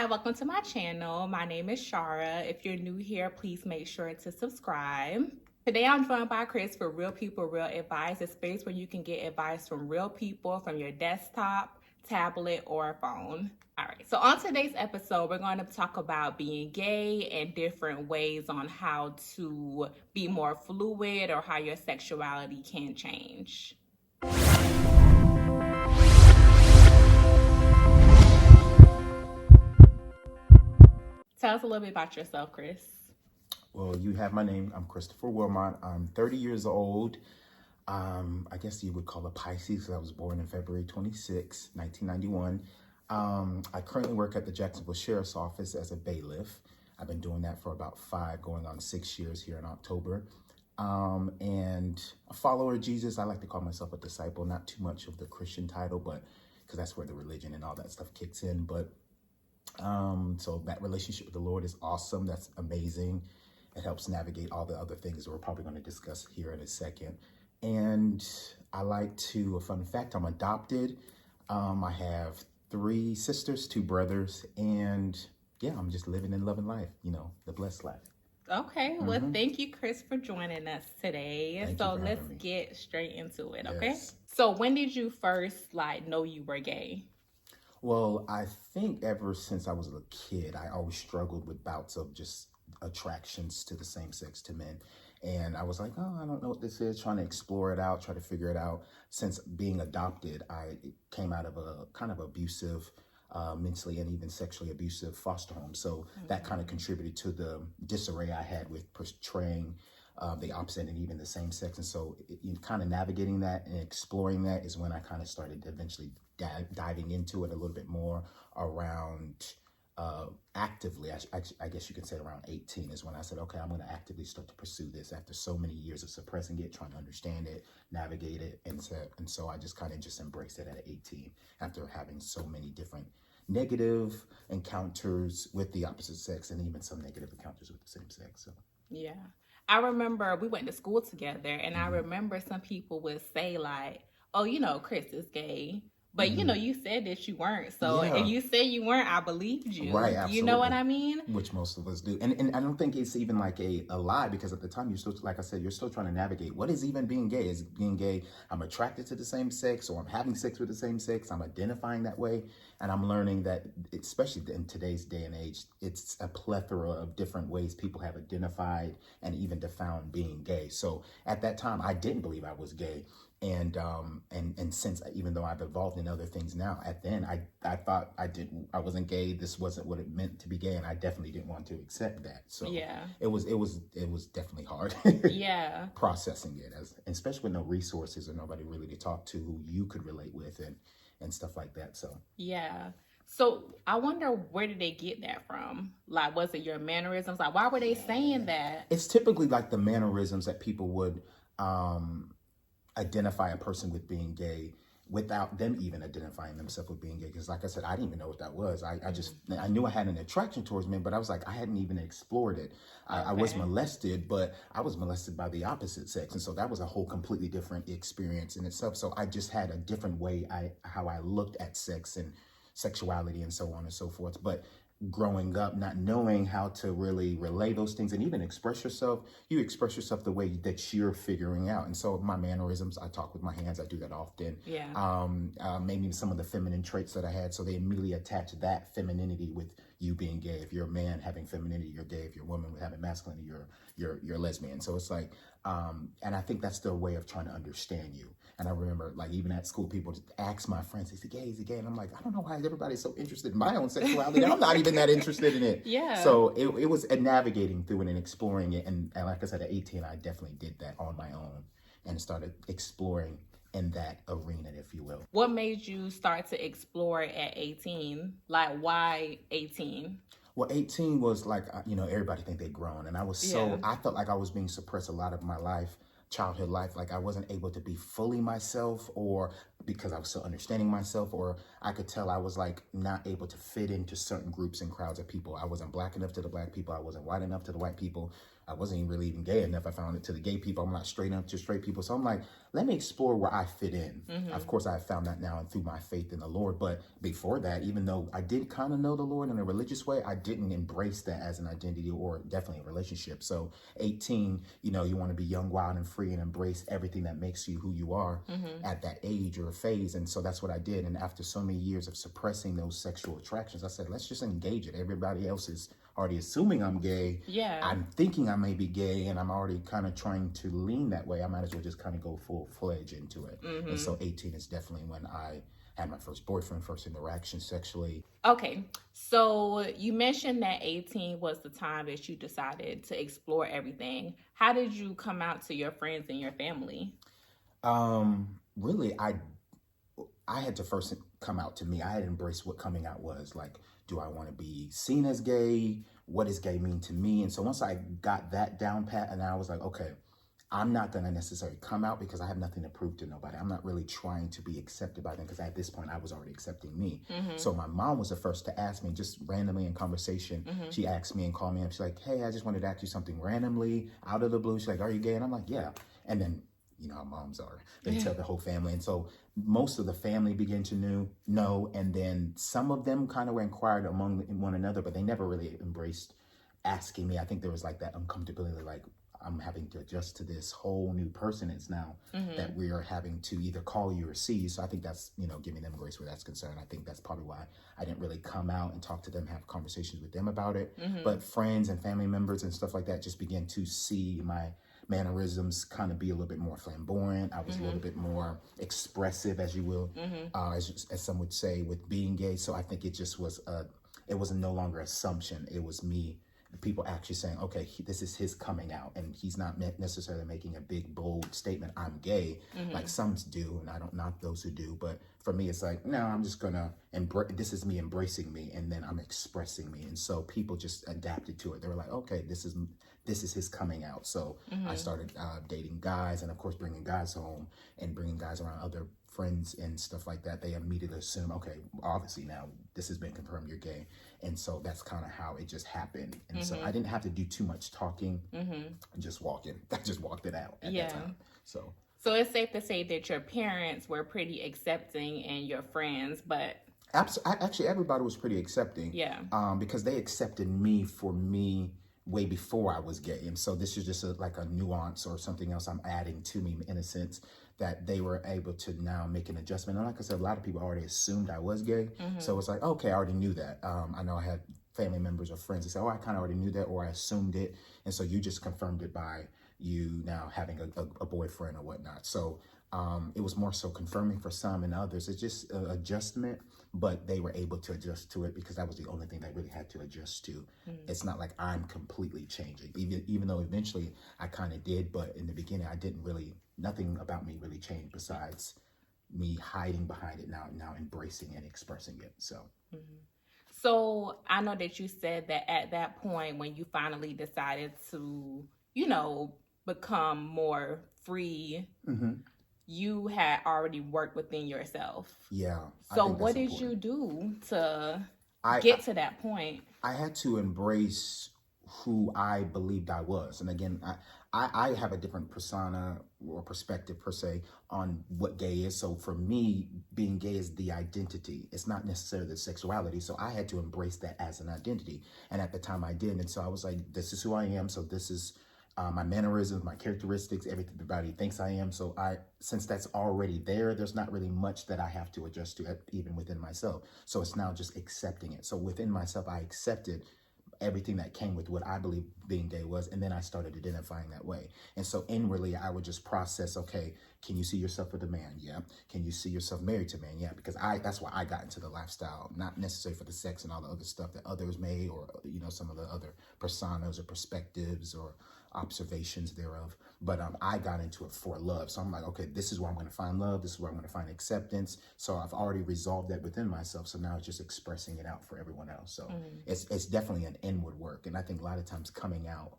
Hi, welcome to my channel. My name is Shara. If you're new here, please make sure to subscribe. Today I'm joined by Chris for Real People, Real Advice, a space where you can get advice from real people from your desktop, tablet, or phone. All right, so on today's episode, we're going to talk about being gay and different ways on how to be more fluid or how your sexuality can change. Tell us a little bit about yourself, Chris. Well, you have my name. I'm Christopher Wilmot. I'm 30 years old. I guess you would call it Pisces. I was born in February 26, 1991. I currently work at the Jacksonville Sheriff's Office as a bailiff. I've been doing that for about 5, going on 6 years here in October. And a follower of Jesus. I like to call myself a disciple, not too much of the Christian title, but because that's where the religion and all that stuff kicks in. But so that relationship with the Lord is awesome. That's amazing. It helps navigate all the other things that we're probably going to discuss here in a second. And I like to, a fun fact, I'm adopted. I have 3 sisters, 2 brothers, and yeah, I'm just living and loving life, the blessed life. Okay, well, thank you, Chris, for joining us today. So let's get straight into it, okay? Yes. So when did you first know you were gay? Well, I think ever since I was a kid, I always struggled with bouts of just attractions to the same sex, to men. And I was like, oh, I don't know what this is, trying to explore it out, try to figure it out. Since being adopted, I came out of a kind of abusive, mentally and even sexually abusive foster home. So that kind of contributed to the disarray I had with portraying the opposite and even the same sex. And so kind of navigating that and exploring that is when I kind of started eventually diving into it a little bit more around actively. I guess you could say around 18 is when I said, okay, I'm going to actively start to pursue this after so many years of suppressing it, trying to understand it, navigate it. And so I just kind of just embraced it at 18 after having so many different negative encounters with the opposite sex and even some negative encounters with the same sex. So Yeah. I remember we went to school together, and I remember some people would say oh, Chris is gay. But, you said that you weren't. So if you said you weren't, I believed you. Right, absolutely. You know what I mean? Which most of us do. And I don't think it's even like a lie, because at the time, you're still, like I said, you're still trying to navigate. What is even being gay? Is being gay, I'm attracted to the same sex, or I'm having sex with the same sex, I'm identifying that way. And I'm learning that, especially in today's day and age, it's a plethora of different ways people have identified and even defined being gay. So at that time, I didn't believe I was gay. And since, even though I've evolved in other things now, then I thought I wasn't gay. This wasn't what it meant to be gay, and I definitely didn't want to accept that. So yeah, it was definitely hard. Yeah, processing it, especially with no resources or nobody really to talk to who you could relate with and stuff like that. So yeah. So I wonder, where did they get that from? Was it your mannerisms? Why were they saying that? It's typically the mannerisms that people would identify a person with being gay without them even identifying themselves with being gay. Because like I said, I didn't even know what that was. I knew I had an attraction towards men, but I was I hadn't even explored it. I was molested, but I was molested by the opposite sex. And so that was a whole completely different experience in itself. So I just had a different way how I looked at sex and sexuality and so on and so forth. But growing up, not knowing how to really relay those things and even express yourself, you express yourself the way that you're figuring out. And so my mannerisms, I talk with my hands, I do that often. Yeah. Maybe some of the feminine traits that I had. So they immediately attach that femininity with you being gay. If you're a man having femininity, you're gay. If you're a woman having masculinity, you're lesbian. So it's and I think that's their way of trying to understand you. And I remember, even at school, people just ask my friends, is he gay? Is he gay? And I'm like, I don't know why everybody's so interested in my own sexuality. I'm not even that interested in it. Yeah. So it was navigating through it and exploring it. And like I said, at 18, I definitely did that on my own and started exploring in that arena, if you will. What made you start to explore at 18? Why 18? Well, 18 was everybody think they'd grown. And I was I felt like I was being suppressed a lot of my life, childhood life. I wasn't able to be fully myself, or because I was still understanding myself, or I could tell I was like not able to fit into certain groups and crowds of people. I wasn't black enough to the black people. I wasn't white enough to the white people. I wasn't even really even gay enough. I found it to the gay people. I'm not straight enough to straight people. So I'm like, let me explore where I fit in. Of course, I found that now through my faith in the Lord. But before that, even though I did kind of know the Lord in a religious way, I didn't embrace that as an identity or definitely a relationship. So 18, you know, you want to be young, wild, and free and embrace everything that makes you who you are at that age or phase. And so that's what I did. And after so many years of suppressing those sexual attractions, I said, let's just engage it. Everybody else is already assuming I'm gay. Yeah. I'm thinking I may be gay, and I'm already kind of trying to lean that way. I might as well just kind of go full-fledged into it. And so 18 is definitely when I had my first boyfriend, first interaction sexually. Okay, so you mentioned that 18 was the time that you decided to explore everything. How did you come out to your friends and your family? Really, I had to first come out to me. I had embraced what coming out was. Like, do I want to be seen as gay? What does gay mean to me? And so once I got that down pat, and I was like, okay, I'm not going to necessarily come out because I have nothing to prove to nobody. I'm not really trying to be accepted by them because at this point I was already accepting me. So my mom was the first to ask me just randomly in conversation. She asked me and called me up. She's like, hey, I just wanted to ask you something randomly out of the blue. She's like, are you gay? And I'm like, yeah. And then, you know how moms are. They tell the whole family. And so most of the family began to know. And then some of them kind of were inquired among one another, but they never really embraced asking me. I think there was like that uncomfortability, like, I'm having to adjust to this whole new person it's now that we are having to either call you or see you. So I think that's, you know, giving them grace where that's concerned. I think that's probably why I didn't really come out and talk to them, have conversations with them about it. But friends and family members and stuff like that just began to see my mannerisms kind of be a little bit more flamboyant. I was a little bit more expressive, as you will, as some would say, with being gay. So I think it just was, it was no longer assumption. It was me, people actually saying, okay, this is his coming out, and he's not necessarily making a big, bold statement, I'm gay, like some do, and I don't knock those who do, but for me, it's like, no, I'm just gonna embrace, this is me embracing me, and then I'm expressing me, and so people just adapted to it. They were like, okay, this is his coming out. So I started dating guys, and of course, bringing guys home, and bringing guys around other friends and stuff like that. They immediately assume, okay, obviously now this has been confirmed, you're gay. And so that's kind of how it just happened. And so I didn't have to do too much talking, just walking. I just walked it out at that time. So it's safe to say that your parents were pretty accepting and your friends, but actually everybody was pretty accepting. Because they accepted me for me way before I was gay. And so this is just like a nuance or something else I'm adding to me, in a sense that they were able to now make an adjustment. And like I said, a lot of people already assumed I was gay. So it's like, okay, I already knew that. I know I had family members or friends that said, oh, I kind of already knew that, or I assumed it. And so you just confirmed it by you now having a boyfriend or whatnot. So it was more so confirming for some, and others it's just an adjustment, but they were able to adjust to it because that was the only thing they really had to adjust to. It's not like I'm completely changing, even though eventually I kind of did, but in the beginning I didn't really, nothing about me really changed besides me hiding behind it, now embracing and expressing it. So I know that you said that at that point when you finally decided to, you know, become more free, you had already worked within yourself. So what did you do to get to that point? I had to embrace who I believed I was. And again, I have a different persona or perspective per se on what gay is. So for me, being gay is the identity. It's not necessarily the sexuality. So I had to embrace that as an identity. And at the time I did. And so I was like, this is who I am. So this is my mannerisms, my characteristics, everything everybody thinks I am. So since that's already there, there's not really much that I have to adjust to, even within myself. So it's now just accepting it. So within myself, I accepted everything that came with what I believe being gay was, and then I started identifying that way. And so inwardly, I would just process, okay, can you see yourself with a man? Yeah. Can you see yourself married to a man? Yeah. Because that's why I got into the lifestyle, not necessarily for the sex and all the other stuff that others may, or, you know, some of the other personas or perspectives or observations thereof. But I got into it for love. So I'm like, okay, this is where I'm going to find love. This is where I'm going to find acceptance. So I've already resolved that within myself. So now it's just expressing it out for everyone else. So it's definitely an inward work. And I think a lot of times coming out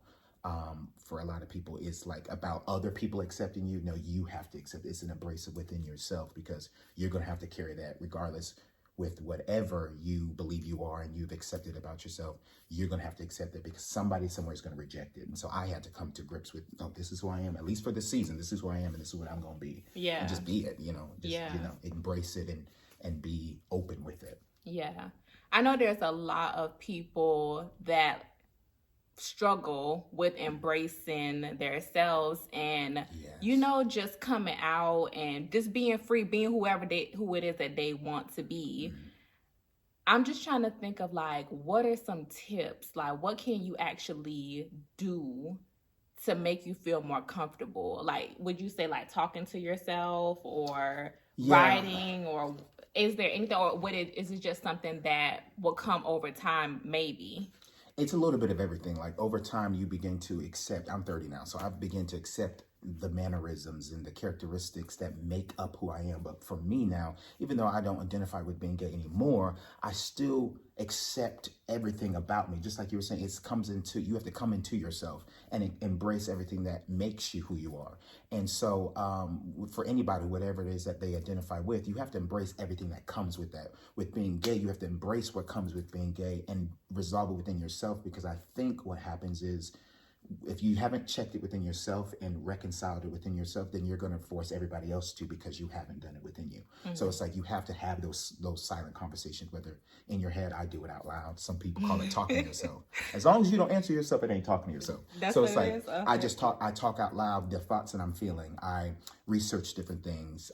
for a lot of people is like about other people accepting you. No, you have to accept it. It's an embrace within yourself, because you're going to have to carry that regardless with whatever you believe you are and you've accepted about yourself, you're going to have to accept it because somebody somewhere is going to reject it. And so I had to come to grips with, no, this is who I am, at least for this season. This is who I am, and this is what I'm going to be. Yeah. And just be it, you know, just, Yeah. you know, embrace it and be open with it. Yeah. I know there's a lot of people that struggle with embracing themselves and Yes. you know, just coming out and just being free, being who it is that they want to be. I'm just trying to think of like, what are some tips? Like, what can you actually do to make you feel more comfortable? Like, would you say like talking to yourself or writing, or is there anything, or is it just something that will come over time maybe? It's a little bit of everything. Like over time, you begin to accept, I'm 30 now, so I begin to accept the mannerisms and the characteristics that make up who I am. But for me now, even though I don't identify with being gay anymore, I still accept everything about me. Just like you were saying, you have to come into yourself and embrace everything that makes you who you are. And so for anybody, whatever it is that they identify with, you have to embrace everything that comes with that. With being gay, you have to embrace what comes with being gay and resolve it within yourself, because I think what happens is, if you haven't checked it within yourself and reconciled it within yourself, then you're going to force everybody else to, because you haven't done it within you. So it's like you have to have those silent conversations, whether in your head, I do it out loud. Some people call it talking to yourself. As long as you don't answer yourself, it ain't talking to yourself. So it's like, okay. I talk out loud the thoughts that I'm feeling. I research different things.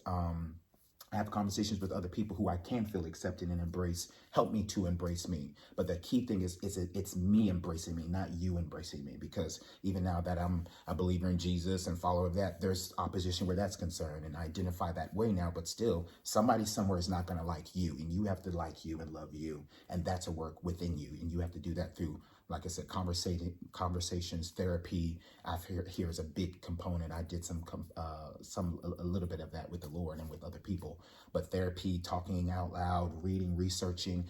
I have conversations with other people who I can feel accepted and embrace, help me to embrace me. But the key thing is it's me embracing me, not you embracing me. Because even now that I'm a believer in Jesus and follower of that, there's opposition where that's concerned. And I identify that way now, but still somebody somewhere is not going to like you, and you have to like you and love you. And that's a work within you. And you have to do that through, like I said, conversations, therapy. Here is a big component. I did a little bit of that with the Lord and with other people, but therapy, talking out loud, reading, researching,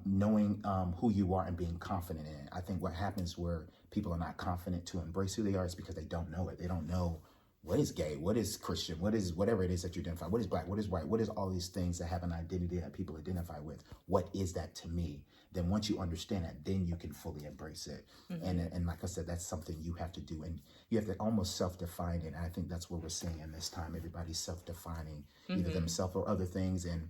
knowing who you are and being confident in it. I think what happens where people are not confident to embrace who they are is because they don't know it. They don't know what is gay, what is Christian, what is whatever it is that you identify, what is black, what is white, what is all these things that have an identity that people identify with. What is that to me? Then once you understand that, then you can fully embrace it. And like I said, that's something you have to do. And you have to almost self-define it. And I think that's what we're seeing in this time. Everybody's self-defining either themselves or other things. And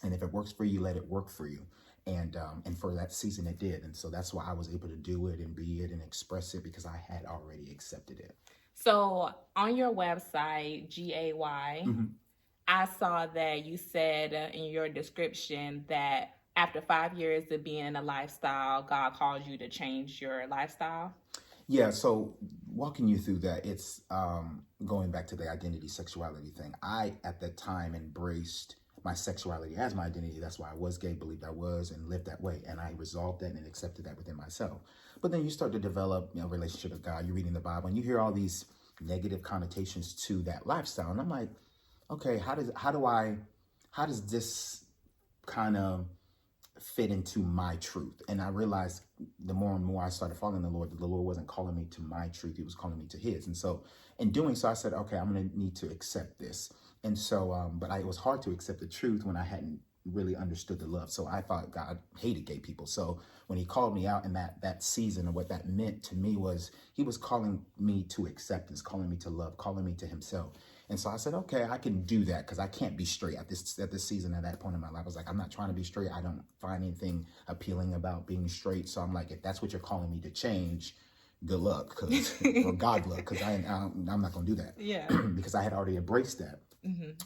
if it works for you, let it work for you. And for that season, it did. And so that's why I was able to do it and be it and express it, because I had already accepted it. So on your website, G.A.Y., I saw that you said in your description that after 5 years of being in a lifestyle, God called you to change your lifestyle. Yeah, so walking you through that, it's going back to the identity sexuality thing. I, at that time, embraced my sexuality as my identity. That's why I was gay, believed I was, and lived that way. And I resolved that and accepted that within myself. But then you start to develop, a relationship with God. You're reading the Bible, and you hear all these negative connotations to that lifestyle. And I'm like, okay, how does this kind of fit into my truth? And I realized the more and more I started following the Lord, that the Lord wasn't calling me to my truth. He was calling me to his. And so in doing so, I said, okay, I'm going to need to accept this. And so, but it was hard to accept the truth when I hadn't really understood the love. So I thought God hated gay people. So when he called me out in that season, and what that meant to me was he was calling me to acceptance, calling me to love, calling me to himself. And so I said, okay, I can do that, because I can't be straight at this season, at that point in my life. I was like, I'm not trying to be straight. I don't find anything appealing about being straight. So I'm like, if that's what you're calling me to change, good luck, or God luck, because I'm not going to do that. Yeah. Because I had already embraced that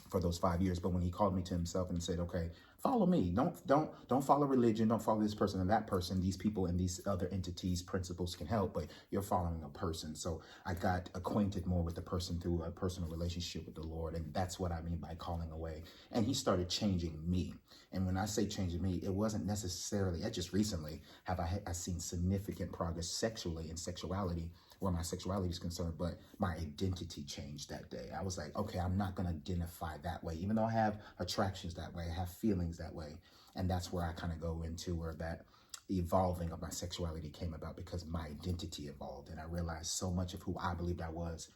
for those 5 years. But when he called me to himself and said, okay, follow me. Don't follow religion. Don't follow this person and that person. These people and these other entities, principles can help, but you're following a person. So I got acquainted more with the person through a personal relationship with the Lord. And that's what I mean by calling away. And he started changing me. And when I say changing me, it wasn't necessarily, just recently have I seen significant progress sexually and sexuality, where my sexuality is concerned, but my identity changed that day. I was like, okay, I'm not going to identify that way, even though I have attractions that way, I have feelings that way. And that's where I kind of go into where that evolving of my sexuality came about because my identity evolved, and I realized so much of who I believed I was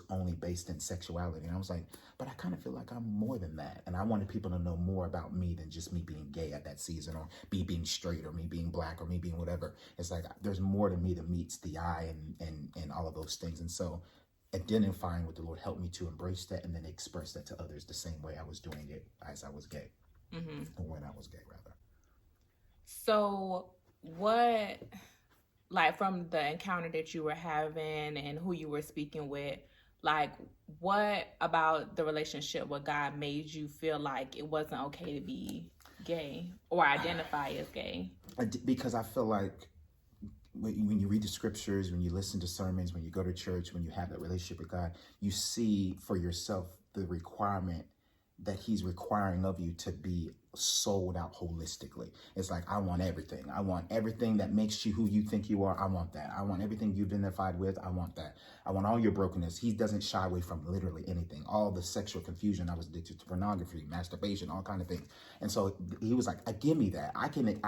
only based in sexuality. And I was like, but I kind of feel like I'm more than that. And I wanted people to know more about me than just me being gay at that season, or me being straight, or me being black, or me being whatever. It's like there's more to me that meets the eye and all of those things. And so identifying with the Lord helped me to embrace that and then express that to others the same way I was doing it as I was gay, or when I was gay, rather. So what, like, from the encounter that you were having and who you were speaking with, like, what about the relationship with God made you feel like it wasn't okay to be gay or identify as gay? Because I feel like when you read the scriptures, when you listen to sermons, when you go to church, when you have that relationship with God, you see for yourself the requirement that he's requiring of you to be sold out holistically. It's like, I want everything. I want everything that makes you who you think you are. I want that. I want everything you've identified with. I want that. I want all your brokenness. He doesn't shy away from literally anything. All the sexual confusion. I was addicted to pornography, masturbation, all kind of things. And so he was like, give me that.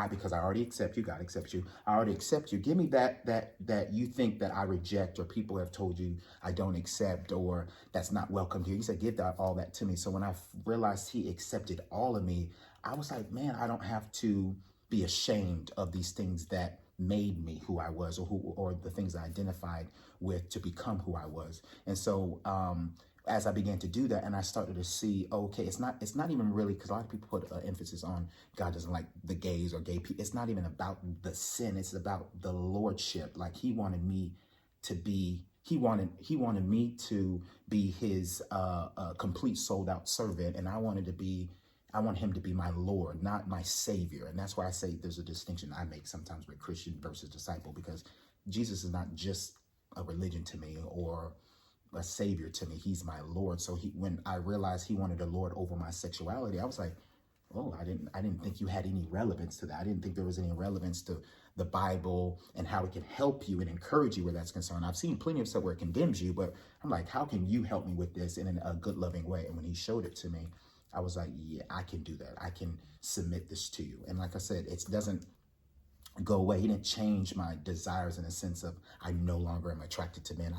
Because I already accept you. God accepts you. I already accept you. Give me that you think that I reject, or people have told you I don't accept, or that's not welcome here. He said, give all that to me. So when I realized he accepted all of me, I was like, man, I don't have to be ashamed of these things that made me who I was, or the things I identified with to become who I was. And so as I began to do that, and I started to see, okay, it's not even really, because a lot of people put emphasis on God doesn't like the gays or gay people. It's not even about the sin. It's about the lordship. Like he wanted me to be He wanted me to be his complete sold out servant, and I want him to be my Lord, not my Savior. And that's why I say there's a distinction I make sometimes with Christian versus disciple, because Jesus is not just a religion to me or a Savior to me. He's my Lord. So when I realized he wanted a Lord over my sexuality, I was like, oh, I didn't think you had any relevance to that. I didn't think there was any relevance to the Bible and how it can help you and encourage you where that's concerned. I've seen plenty of stuff where it condemns you, but I'm like, how can you help me with this in a good, loving way? And when he showed it to me, I was like, yeah, I can do that. I can submit this to you. And like I said, it doesn't go away. He didn't change my desires in a sense of I no longer am attracted to men.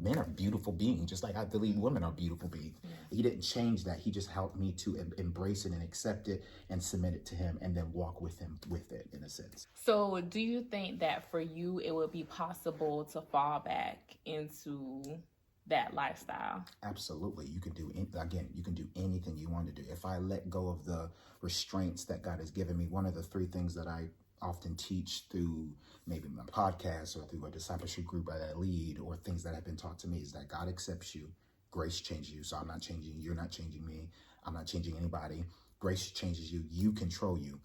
Men are beautiful beings, just like I believe women are beautiful beings. Yeah. He didn't change that. He just helped me to embrace it and accept it and submit it to him, and then walk with him with it in a sense. So do you think that for you, it would be possible to fall back into that lifestyle? Absolutely. You can do anything you want to do. If I let go of the restraints that God has given me, one of the three things that I often teach through maybe my podcast or through a discipleship group that I lead, or things that have been taught to me, is that God accepts you. Grace changes you. So I'm not changing you. You're not changing me. I'm not changing anybody. Grace changes you. You control you.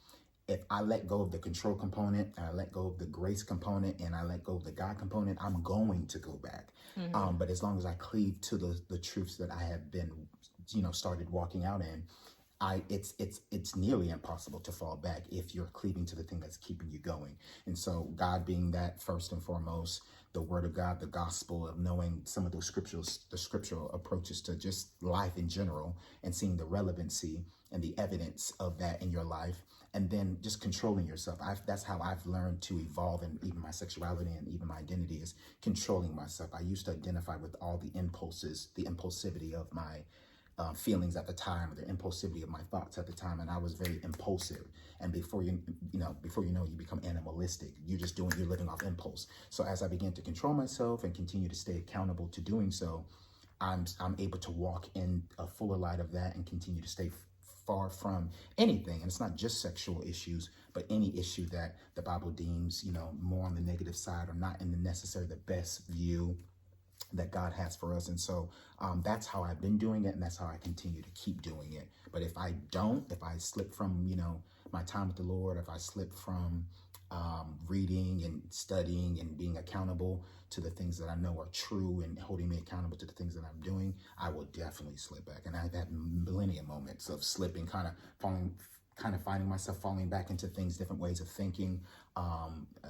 If I let go of the control component, and I let go of the grace component, and I let go of the God component, I'm going to go back. Mm-hmm. But as long as I cleave to the truths that I have been, started walking out in, it's nearly impossible to fall back if you're cleaving to the thing that's keeping you going. And so God being that first and foremost, the word of God, the gospel, of knowing some of the scriptural approaches to just life in general, and seeing the relevancy and the evidence of that in your life, and then just controlling yourself. That's how I've learned to evolve in even my sexuality and even my identity, is controlling myself. I used to identify with all the impulses, the impulsivity of my feelings at the time, the impulsivity of my thoughts at the time, and I was very impulsive. And before you know, you become animalistic. You're living off impulse. So as I began to control myself and continue to stay accountable to doing so, I'm able to walk in a fuller light of that and continue to stay far from anything. And it's not just sexual issues, but any issue that the Bible deems, more on the negative side, or not in the necessary the best view that God has for us. And so that's how I've been doing it, and that's how I continue to keep doing it. But if I slip from, my time with the Lord, if I slip from reading and studying and being accountable to the things that I know are true and holding me accountable to the things that I'm doing, I will definitely slip back. And I've had millennium moments of slipping, kind of finding myself falling back into things, different ways of thinking,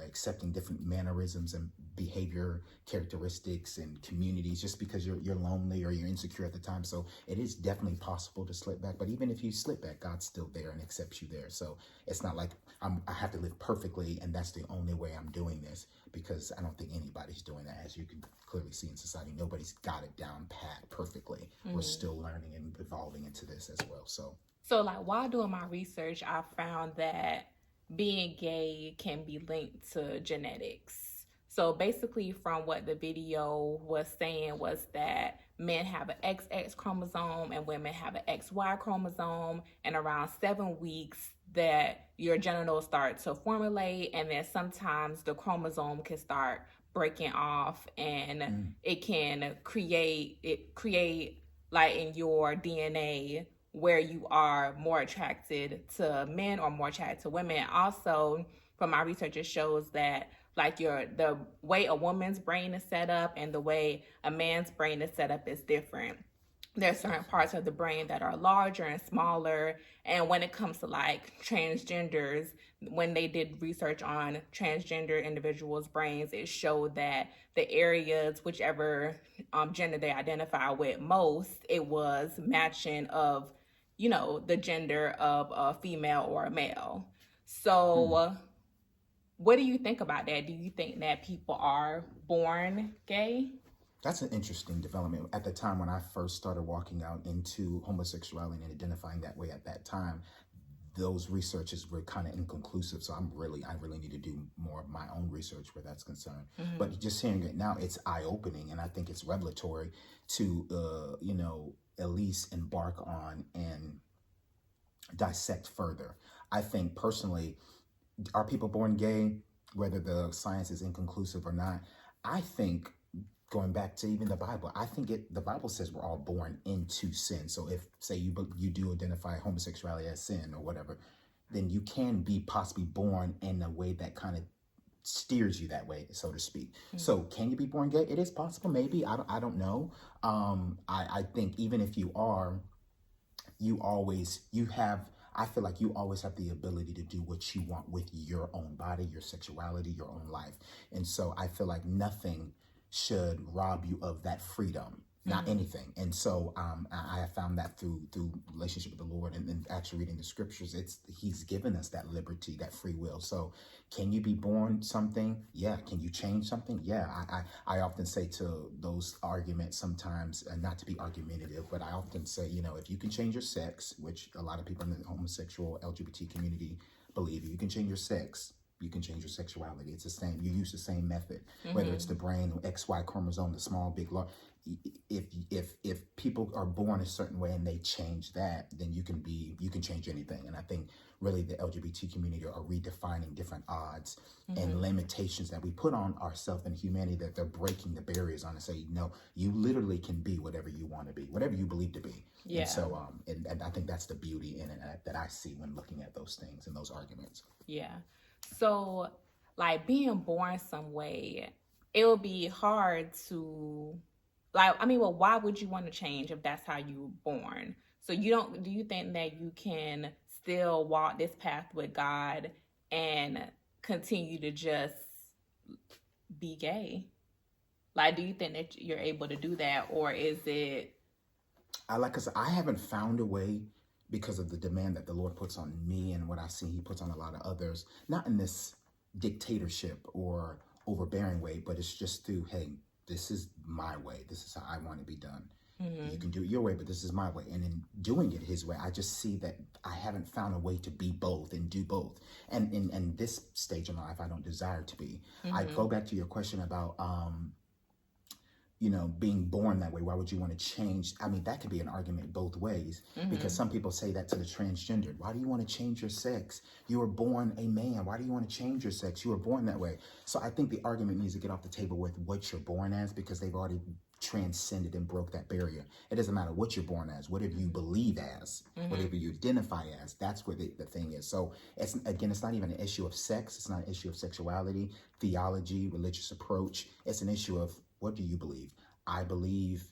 accepting different mannerisms and behavior characteristics and communities just because you're lonely or you're insecure at the time. So it is definitely possible to slip back. But even if you slip back, God's still there and accepts you there. So it's not like I have to live perfectly and that's the only way I'm doing this, because I don't think anybody's doing that. As you can clearly see in society, nobody's got it down pat perfectly. We're still learning and evolving into this as well. So like while doing my research, I found that being gay can be linked to genetics. So basically from what the video was saying was that men have an XX chromosome and women have an XY chromosome, and around 7 weeks that your genitals start to formulate, and then sometimes the chromosome can start breaking off and it can create like in your DNA where you are more attracted to men or more attracted to women. Also, from my research, it shows that like the way a woman's brain is set up and the way a man's brain is set up is different. There's certain parts of the brain that are larger and smaller. And when it comes to like transgenders, when they did research on transgender individuals' brains, it showed that the areas, whichever gender they identify with most, it was matching of, the gender of a female or a male. So what do you think about that? Do you think that people are born gay? That's an interesting development. At the time when I first started walking out into homosexuality and identifying that way at that time, those researches were kind of inconclusive. So I really need to do more of my own research where that's concerned. But just hearing it now, it's eye-opening, and I think it's revelatory to, at least embark on and dissect further. I think personally, are people born gay, whether the science is inconclusive or not? I think, going back to even the Bible, I think the Bible says we're all born into sin. So if, say, you do identify homosexuality as sin or whatever, then you can be possibly born in a way that kind of steers you that way, so to speak. So can you be born gay? It is possible, maybe. I don't know. I think even if you are, I feel like you always have the ability to do what you want with your own body, your sexuality, your own life. And so I feel like nothing should rob you of that freedom, not anything. And so I have found that through relationship with the Lord and actually reading the scriptures, he's given us that liberty, that free will. So can you be born something? Yeah. Can you change something? Yeah. I often say to those arguments sometimes, not to be argumentative, but I often say, if you can change your sex, which a lot of people in the homosexual LGBT community believe, you can change your sex, you can change your sexuality. It's the same. You use the same method, whether it's the brain, XY chromosome, the small, big, large. If people are born a certain way and they change that, then you can change anything. And I think really the LGBT community are redefining different odds and limitations that we put on ourselves and humanity, that they're breaking the barriers on and say, no, you literally can be whatever you want to be, whatever you believe to be. Yeah. And so, and I think that's the beauty in it that I see when looking at those things and those arguments. Yeah. So, like, being born some way, it would be hard to, why would you want to change if that's how you were born? So do you think that you can still walk this path with God and continue to just be gay? Like, do you think that you're able to do that, or is it? I haven't found a way, because of the demand that the Lord puts on me and what I see he puts on a lot of others, not in this dictatorship or overbearing way, but it's just through, hey, this is my way. This is how I want to be done. You can do it your way, but this is my way. And in doing it his way, I just see that I haven't found a way to be both and do both. And in this stage of my life, I don't desire to be. I go back to your question about, being born that way. Why would you want to change? I mean, that could be an argument both ways, because some people say that to the transgendered. Why do you want to change your sex? You were born a man. Why do you want to change your sex? You were born that way. So I think the argument needs to get off the table with what you're born as, because they've already transcended and broke that barrier. It doesn't matter what you're born as, whatever you believe as, whatever you identify as, that's where the thing is. So it's not even an issue of sex. It's not an issue of sexuality, theology, religious approach. It's an issue of, what do you believe? I believe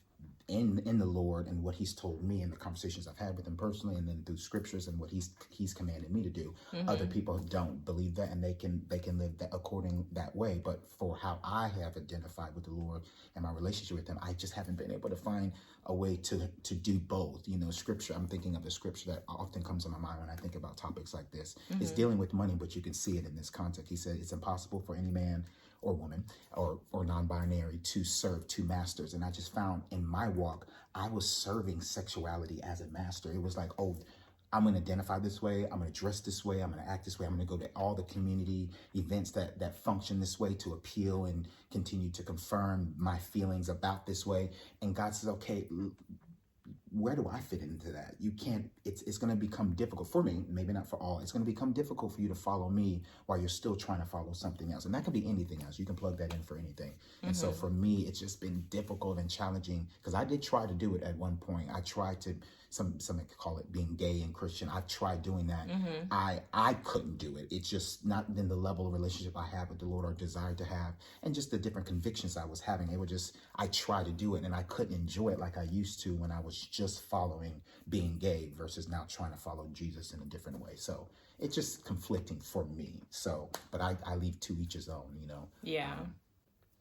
in the Lord and what he's told me and the conversations I've had with him personally, and then through scriptures and what he's commanded me to do. Other people don't believe that, and they can live that according that way. But for how I have identified with the Lord and my relationship with him, I just haven't been able to find a way to do both. Scripture, I'm thinking of the scripture that often comes in my mind when I think about topics like this. It's dealing with money, but you can see it in this context. He said it's impossible for any man or woman or non-binary to serve two masters. And I just found in my walk, I was serving sexuality as a master. It was like, oh, I'm going to identify this way. I'm going to dress this way. I'm going to act this way. I'm going to go to all the community events that function this way to appeal and continue to confirm my feelings about this way. And God says, okay, where do I fit into that? You can't, it's going to become difficult for me, maybe not for all. It's going to become difficult for you to follow me while you're still trying to follow something else. And that could be anything else. You can plug that in for anything. And so for me, it's just been difficult and challenging because I did try to do it at one point. I tried to, some could call it being gay and Christian. I tried doing that. I couldn't do it. It's just not in the level of relationship I have with the Lord or desire to have, and just the different convictions I was having. It was just, I tried to do it and I couldn't enjoy it like I used to when I was just following being gay versus now trying to follow Jesus in a different way. So it's just conflicting for me. So, but I leave to each his own, Yeah.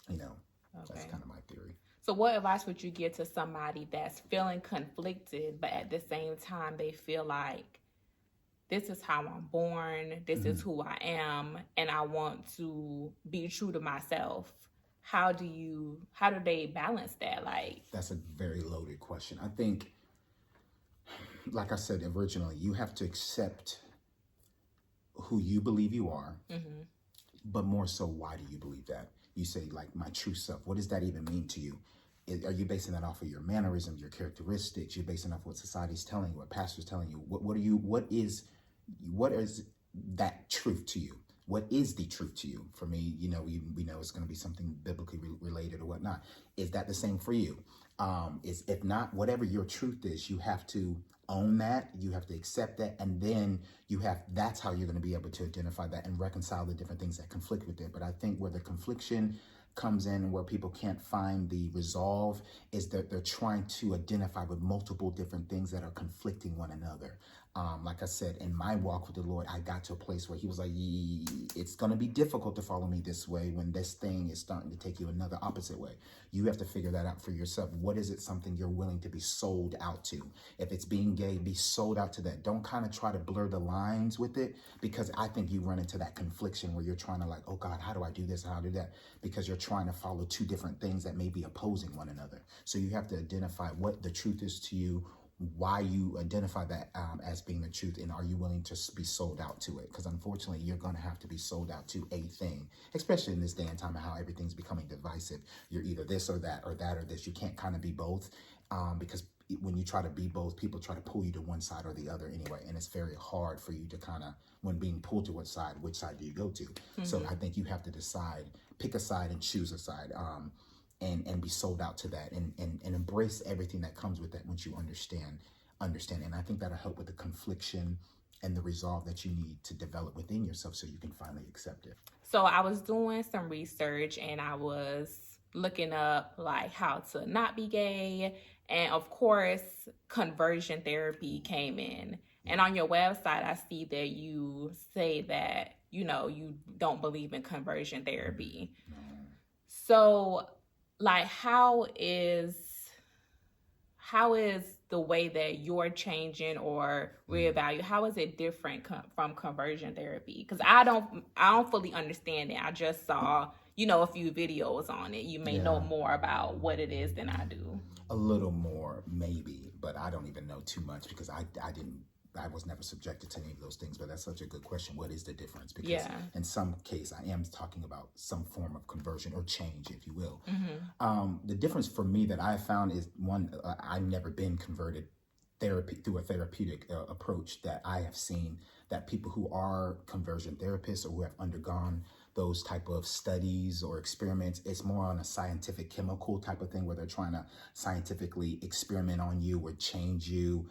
That's kind of my theory. So what advice would you give to somebody that's feeling conflicted, but at the same time, they feel like this is how I'm born, this is who I am, and I want to be true to myself? How do they balance that? That's a very loaded question. I think, like I said originally, you have to accept who you believe you are, but more so, why do you believe that? You say, like, my true self. What does that even mean to you? Are you basing that off of your mannerisms, your characteristics? You're basing off what society's telling you, what pastor's telling you? What is that truth to you? What is the truth to you? For me, we know it's going to be something biblically related or whatnot. Is that the same for you? If not, whatever your truth is, you have to own that. You have to accept that. And then that's how you're going to be able to identify that and reconcile the different things that conflict with it. But I think where the confliction comes in and where people can't find the resolve is that they're trying to identify with multiple different things that are conflicting one another. Like I said, in my walk with the Lord, I got to a place where he was like, it's going to be difficult to follow me this way when this thing is starting to take you another opposite way. You have to figure that out for yourself. What is it, something you're willing to be sold out to? If it's being gay, be sold out to that. Don't kind of try to blur the lines with it, because I think you run into that confliction where you're trying to like, oh God, how do I do this? How do I do that? Because you're trying to follow two different things that may be opposing one another. So you have to identify what the truth is to you, why you identify that as being the truth, and are you willing to be sold out to it? Because unfortunately, you're going to have to be sold out to a thing, especially in this day and time of how everything's becoming divisive. You're either this or that or that or this. You can't kind of be both, because when you try to be both, people try to pull you to one side or the other anyway, and it's very hard for you to kind of, when being pulled to which side do you go to? So I think you have to decide, pick a side and choose a side. And be sold out to that and embrace everything that comes with that once you understand. And I think that'll help with the confliction and the resolve that you need to develop within yourself so you can finally accept it. So I was doing some research and I was looking up like how to not be gay. And of course, conversion therapy came in. And on your website, I see that you say that, you don't believe in conversion therapy. No. So like, how is the way that you're changing or reevaluate? How is it different from conversion therapy? Because I don't fully understand it. I just saw, a few videos on it. You may know more about what it is than I do. A little more, maybe, but I don't even know too much because I was never subjected to any of those things. But that's such a good question. What is the difference? Because in some case, I am talking about some form of conversion or change, if you will. The difference for me that I found is, one, I've never been converted through a therapeutic approach that I have seen that people who are conversion therapists or who have undergone those type of studies or experiments. It's more on a scientific chemical type of thing where they're trying to scientifically experiment on you or change you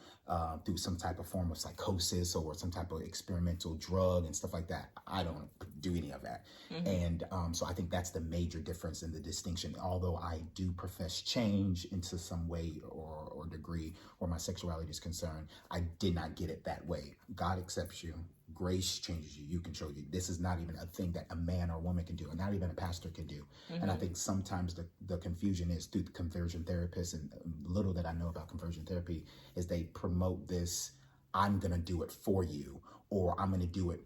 through some type of form of psychosis or some type of experimental drug and stuff like that. I don't do any of that. And so I think that's the major difference in the distinction. Although I do profess change into some way or degree where my sexuality is concerned, I did not get it that way. God accepts you. Grace changes you. You control you. This is not even a thing that a man or woman can do, and not even a pastor can do. And I think sometimes the confusion is through the conversion therapists, and little that I know about conversion therapy is they promote this, I'm going to do it for you, or I'm going to do it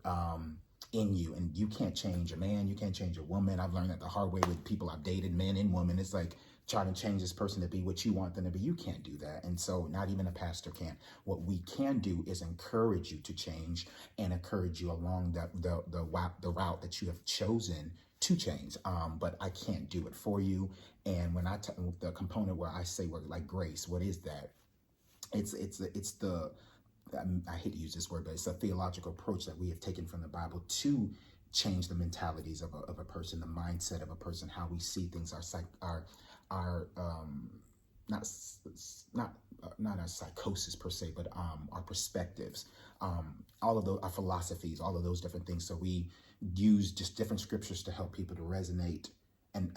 in you. And you can't change a man. You can't change a woman. I've learned that the hard way with people I've dated, men and women. It's like, trying to change this person to be what you want them to be. You can't do that. And so not even a pastor can. What we can do is encourage you to change and encourage you along the route that you have chosen to change. But I can't do it for you. And when the component where I say like grace, what is that? It's the, I hate to use this word, but it's a theological approach that we have taken from the Bible to change the mentalities of a person, the mindset of a person, how we see things, our not our psychosis per se, but our perspectives, all of those, our philosophies, all of those different things. So we use just different scriptures to help people to resonate and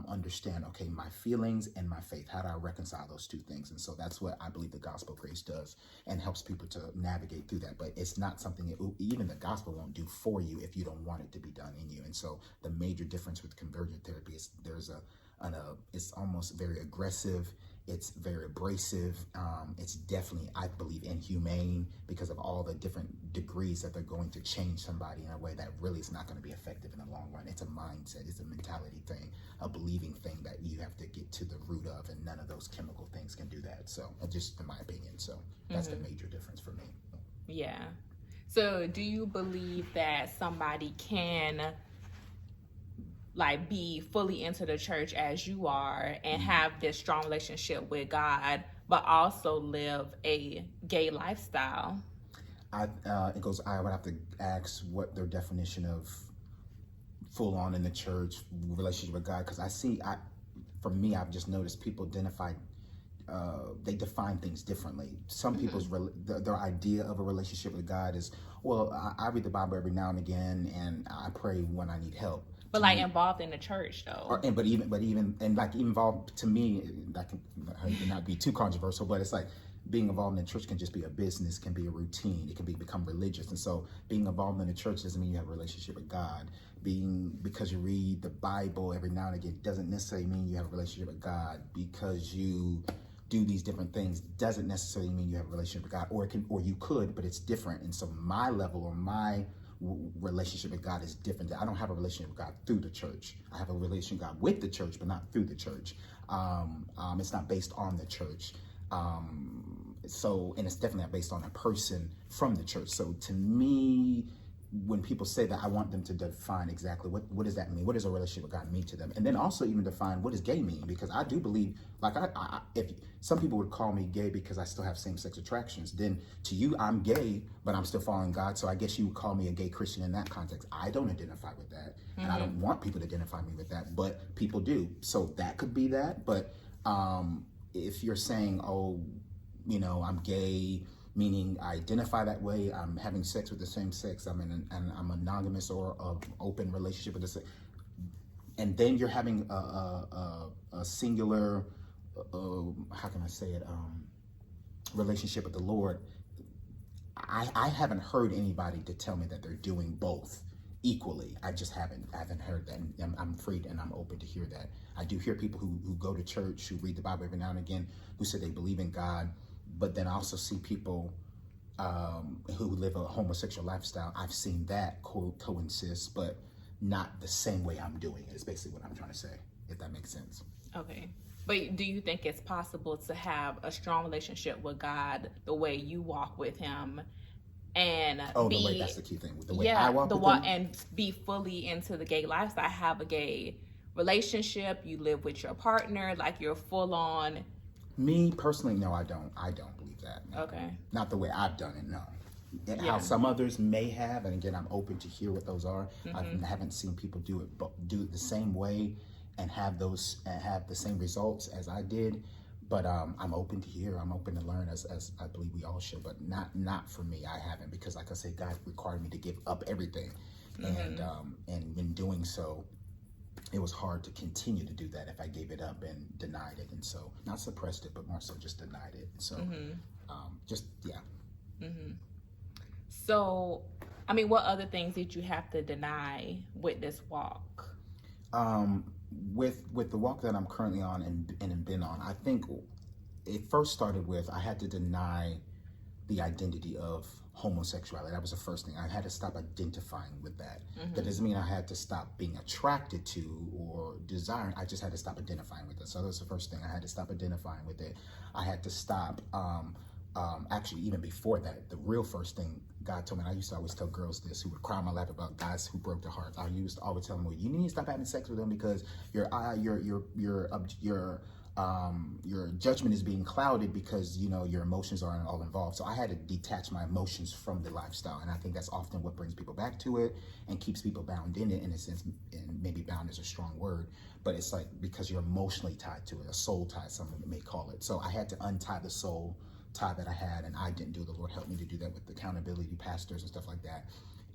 understand, okay, my feelings and my faith, how do I reconcile those two things? And so that's what I believe the gospel of grace does and helps people to navigate through that. But it's not something that even the gospel won't do for you if you don't want it to be done in you. And so the major difference with conversion therapy is there's it's almost very aggressive. It's very abrasive. It's definitely, I believe, inhumane because of all the different degrees that they're going to change somebody in a way that really is not going to be effective in the long run. It's a mindset, it's a mentality thing, a believing thing that you have to get to the root of, and none of those chemical things can do that. So, just in my opinion, so that's the major difference for me. Yeah. So, do you believe that somebody can like be fully into the church as you are and have this strong relationship with God, but also live a gay lifestyle? I would have to ask what their definition of full on in the church relationship with God, because for me, I've just noticed people they define things differently. Some people's their idea of a relationship with God is, well, I read the Bible every now and again, and I pray when I need help. But like involved in the church though. But even like involved, to me, that can not be too controversial, but it's like being involved in the church can just be a business, can be a routine, it can become religious. And so being involved in the church doesn't mean you have a relationship with God. Because you read the Bible every now and again doesn't necessarily mean you have a relationship with God. Because you do these different things doesn't necessarily mean you have a relationship with God, or you could, but it's different. And so my level or my relationship with God is different. I don't have a relationship with God through the church. I have a relationship with God with the church, but not through the church. It's not based on the church. And it's definitely not based on a person from the church. So to me, when people say that, I want them to define exactly what does that mean? What does a relationship with God mean to them? And then also even define what does gay mean? Because I do believe, like if some people would call me gay because I still have same-sex attractions, then to you, I'm gay, but I'm still following God. So I guess you would call me a gay Christian in that context. I don't identify with that. And I don't want people to identify me with that, but people do. So that could be that. But if you're saying, I'm gay, meaning I identify that way, I'm having sex with the same sex, I'm monogamous or an open relationship with the same, and then you're having a singular, how can I say it, relationship with the Lord. I haven't heard anybody to tell me that they're doing both equally. I haven't heard that. And I'm free and I'm open to hear that. I do hear people who go to church, who read the Bible every now and again, who say they believe in God. But then I also see people who live a homosexual lifestyle. I've seen that coexist, but not the same way I'm doing it, is basically what I'm trying to say, if that makes sense. Okay. But do you think it's possible to have a strong relationship with God the way you walk with him and the way, that's the key thing. The way I walk with him? And be fully into the gay lifestyle, have a gay relationship, you live with your partner, like you're full on. Me personally, no, I don't believe that. No. Okay. Not the way I've done it, no. how some others may have, and again, I'm open to hear what those are. I haven't seen people do it the same way and have the same results as I did. But I'm open to hear. I'm open to learn, as I believe we all should. But not for me. I haven't, because like I said, God required me to give up everything, and in doing so, it was hard to continue to do that if I gave it up and denied it, and so not suppressed it, but more so just denied it. So So, I mean, what other things did you have to deny with this walk? With the walk that I'm currently on and have been on, I think it first started with I had to deny the identity of homosexuality. That was the first thing. I had to stop identifying with that. That doesn't mean I had to stop being attracted to or desiring. I just had to stop identifying with it. So that's the first thing. I had to stop identifying with it. I had to stop. Actually, even before that, the real first thing God told me, and I used to always tell girls this who would cry on my lap about guys who broke their hearts. I used to always tell them, well, you need to stop having sex with them because your judgment is being clouded because your emotions aren't all involved. So I had to detach my emotions from the lifestyle, and I think that's often what brings people back to it and keeps people bound in it, in a sense. And maybe bound is a strong word, but it's like because you're emotionally tied to it, a soul tie, someone may call it. So I had to untie the soul tie that I had, and I didn't do. The Lord helped me to do that with accountability pastors and stuff like that.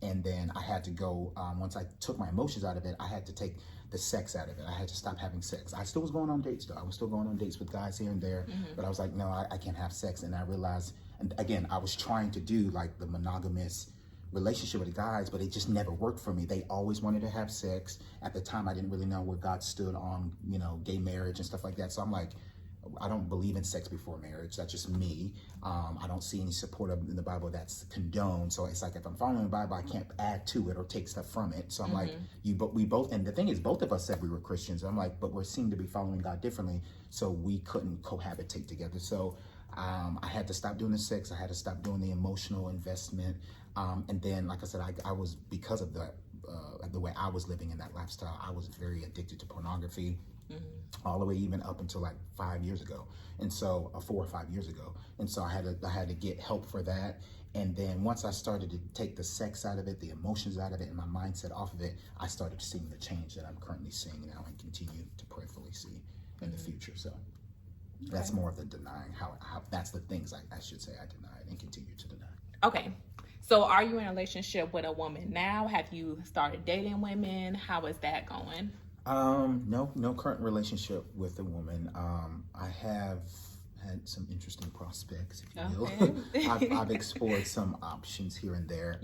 And then I had to go, once I took my emotions out of it, I had to take the sex out of it. I had to stop having sex. I still was going on dates though. I was still going on dates with guys here and there, but I was like, no, I can't have sex. And I realized, and again, I was trying to do like the monogamous relationship with the guys, but it just never worked for me. They always wanted to have sex. At the time, I didn't really know where God stood on, gay marriage and stuff like that. So I'm like, I don't believe in sex before marriage. That's just me. I don't see any support in the Bible that's condoned. So it's like if I'm following the Bible, I can't add to it or take stuff from it. So I'm like, we both, and the thing is, both of us said we were Christians. I'm like, but we seem to be following God differently, so we couldn't cohabitate together. So I had to stop doing the sex. I had to stop doing the emotional investment. And then, like I said, I was, because of the way I was living in that lifestyle, I was very addicted to pornography. All the way even up until like 5 years ago, and so 4 or 5 years ago, and so I had to get help for that. And then once I started to take the sex out of it, the emotions out of it, and my mindset off of it, I started seeing the change that I'm currently seeing now and continue to prayerfully see in the future. So that's more of the denying. How that's the things I should say I denied and continue to deny. Okay. So are you in a relationship with a woman now? Have you started dating women? How is that going? No current relationship with a woman. I have had some interesting prospects, if you will. I've explored some options here and there.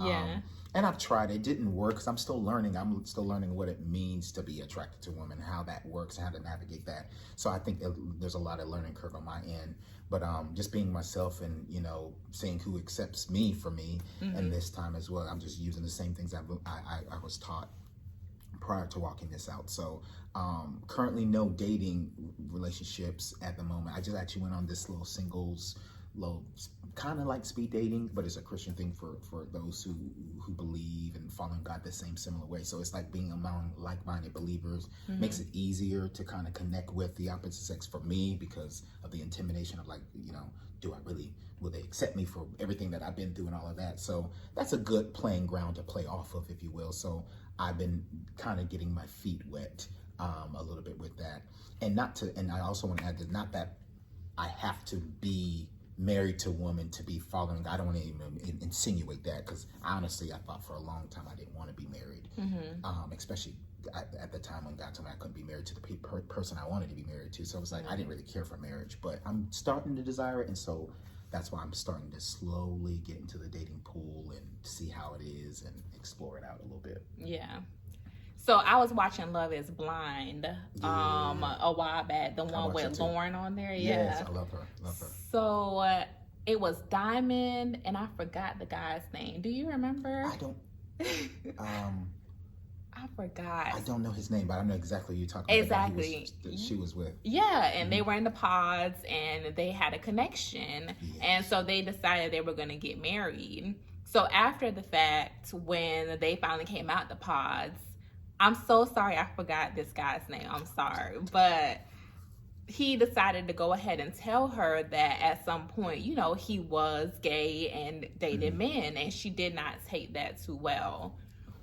And I've tried. It didn't work because I'm still learning. I'm still learning what it means to be attracted to women, how that works, how to navigate that. So I think there's a lot of learning curve on my end. But just being myself and, seeing who accepts me for me, and this time as well, I'm just using the same things I was taught prior to walking this out. So currently no dating relationships at the moment. I just actually went on this little singles, kind of like speed dating, but it's a Christian thing for those who believe and following God the same similar way. So it's like being among like-minded believers makes it easier to kind of connect with the opposite sex for me, because of the intimidation of like, will they accept me for everything that I've been through and all of that? So that's a good playing ground to play off of, if you will. So I've been kind of getting my feet wet a little bit with that. And I also want to add that not that I have to be married to a woman to be following. I don't want to even insinuate that, because honestly, I thought for a long time I didn't want to be married, especially at the time when God told me I couldn't be married to the person I wanted to be married to. So it was like I didn't really care for marriage, but I'm starting to desire it, and so that's why I'm starting to slowly get into the dating pool and see how it is and explore it out a little bit. Yeah. So I was watching Love is Blind a while back, the one with Lauren on there. Yes, I love her. So it was Diamond, and I forgot the guy's name. Do you remember? I don't. I forgot. I don't know his name, but I know exactly who you're talking about. Exactly. She was with. Yeah, and they were in the pods, and they had a connection. Yes. And so they decided they were going to get married. So after the fact, when they finally came out the pods, I'm so sorry I forgot this guy's name. I'm sorry. But he decided to go ahead and tell her that at some point, you know, he was gay and dated men, and she did not take that too well.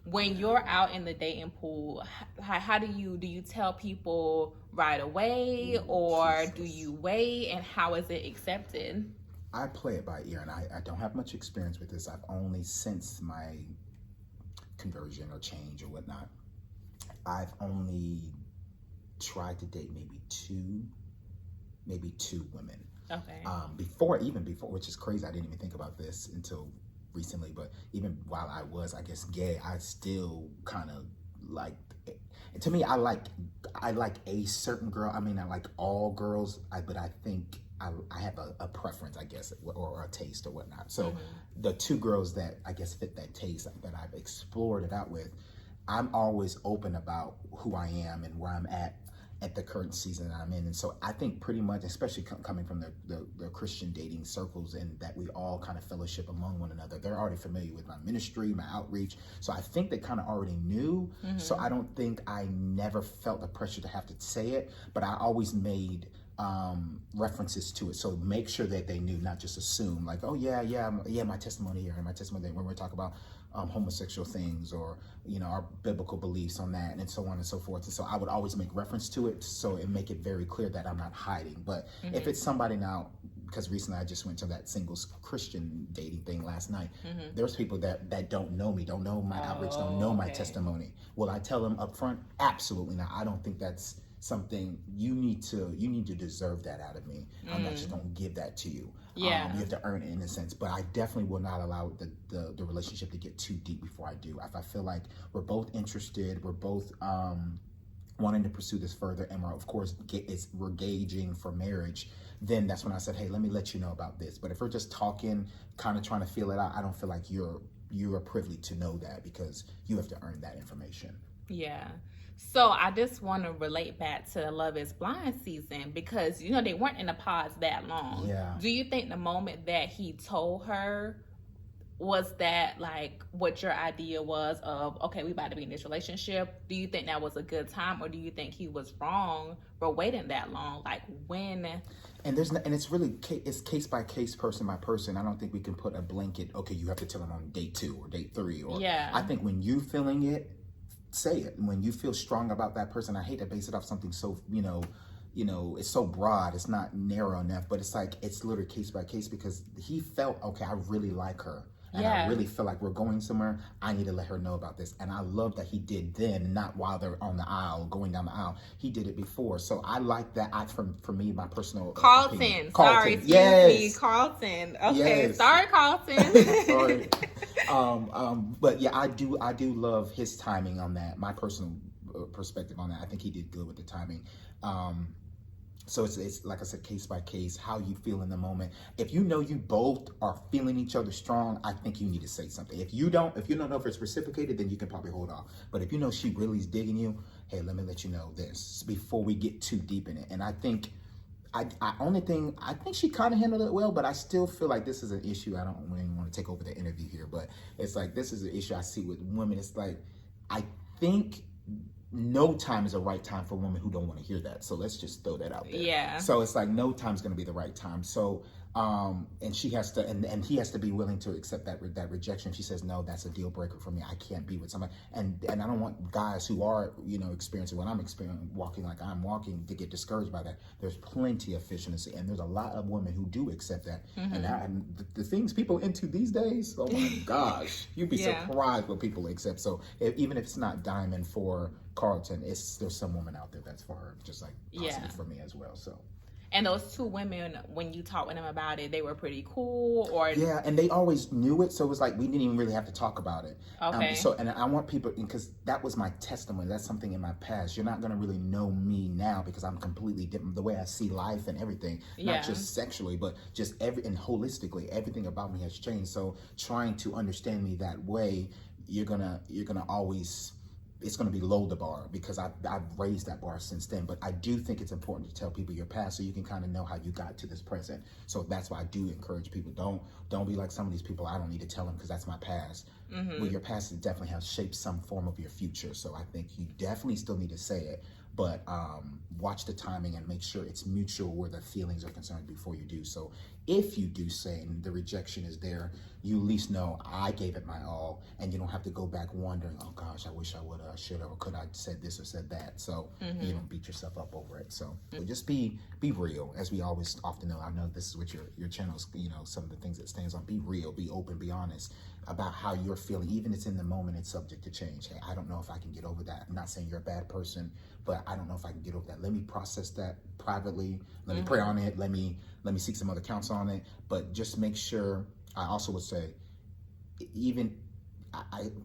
When you're out in the dating pool, how do you tell people right away, or do you wait, and how is it accepted? I play it by ear, and I don't have much experience with this. I've only, since my conversion or change or whatnot, I've only tried to date maybe two women. Okay. Before, which is crazy, I didn't even think about this until recently, but even while I was, I guess, gay, I still kind of like, to me, I like a certain girl. I mean, I like all girls, but I think I have a preference, I guess, or a taste or whatnot. So the two girls that I guess fit that taste that I've explored it out with, I'm always open about who I am and where I'm at the current season that I'm in. And so I think pretty much, especially coming from the Christian dating circles, and that we all kind of fellowship among one another, they're already familiar with my ministry, my outreach. So I think they kind of already knew. So I don't think I never felt the pressure to have to say it, but I always made references to it. So make sure that they knew, not just assume like, oh yeah, my testimony here and my testimony there, when we're talking about homosexual things, or our biblical beliefs on that, and so on and so forth. And so I would always make reference to it, so it make it very clear that I'm not hiding. But if it's somebody now, because recently I just went to that singles Christian dating thing last night, there's people that don't know me, don't know my outreach, don't know my testimony. Will I tell them up front? Absolutely not. I don't think that's something you need to deserve that out of me. I'm not just gonna give that to you. You have to earn it in a sense. But I definitely will not allow the relationship to get too deep before I do. If I feel like we're both interested, we're both wanting to pursue this further, and we're of course we're gauging for marriage, then that's when I said, hey, let me let you know about this. But if we're just talking, kind of trying to feel it out, I don't feel like you're privy to know that, because you have to earn that information. Yeah. So I just want to relate back to Love is Blind season, because, they weren't in the pods that long. Yeah. Do you think the moment that he told her, was that like what your idea was of, okay, we about to be in this relationship? Do you think that was a good time, or do you think he was wrong for waiting that long? Like when... And it's really it's case by case, person by person. I don't think we can put a blanket, okay, you have to tell him on date 2 or date 3. Or I think when you feeling it, say it. When you feel strong about that person, I hate to base it off something so, it's so broad, it's not narrow enough, but it's like, it's literally case by case, because he felt, okay, I really like her. And I really feel like we're going somewhere. I need to let her know about this. And I love that he did then, not while they're on the aisle, going down the aisle. He did it before. So I like that. For me, my personal opinion. Sorry, excuse me, Carlton. Okay, sorry, Carlton. Sorry. But yeah, I do love his timing on that. My personal perspective on that. I think he did good with the timing. So it's like I said, case by case, how you feel in the moment. If you both are feeling each other strong, I think you need to say something. If you don't know if it's reciprocated, then you can probably hold off. But if she really is digging you, hey, let me let you know this before we get too deep in it. And I think I think she kind of handled it well, but I still feel like this is an issue. I don't really want to take over the interview here, but it's like, this is an issue I see with women. It's like, I think no time is the right time for women who don't want to hear that. So let's just throw that out there. Yeah. So it's like, no time's going to be the right time. So, and she has to, and he has to be willing to accept that rejection. She says, no, that's a deal breaker for me. I can't be with somebody. And I don't want guys who are, experiencing what I'm experiencing, walking like I'm walking, to get discouraged by that. There's plenty of fish in the sea, and there's a lot of women who do accept that. And the things people into these days, oh my gosh, you'd be surprised what people accept. So even if it's not diamond for Carlton, there's some woman out there that's for her, just like possibly for me as well. So. And those two women, when you talked with them about it, they were pretty cool, or... Yeah, and they always knew it, so it was like, we didn't even really have to talk about it. Okay. And I want people, because that was my testimony, that's something in my past. You're not going to really know me now, because I'm completely different, the way I see life and everything, not just sexually, but just and holistically, everything about me has changed. So trying to understand me that way, you're gonna always... It's going to be low the bar, because I've raised that bar since then. But I do think it's important to tell people your past, so you can kind of know how you got to this present. So that's why I do encourage people, don't be like some of these people. I don't need to tell them because that's my past. Well, your past definitely has shaped some form of your future. So I think you definitely still need to say it. but watch the timing and make sure it's mutual where the feelings are concerned before you do. So if you do say and the rejection is there, you at least know I gave it my all, and you don't have to go back wondering, oh gosh, I wish I would have, I should have, or could I said this or said that. So you don't beat yourself up over it. So just be real, as we always often know. I know this is what your channel's, some of the things that stands on. Be real, be open, be honest about how you're feeling. Even if it's in the moment, it's subject to change. Hey, I don't know if I can get over that. I'm not saying you're a bad person, but I don't know if I can get over that. Let me process that privately. Let me pray on it. Let me seek some other counsel on it. But just make sure. I also would say, even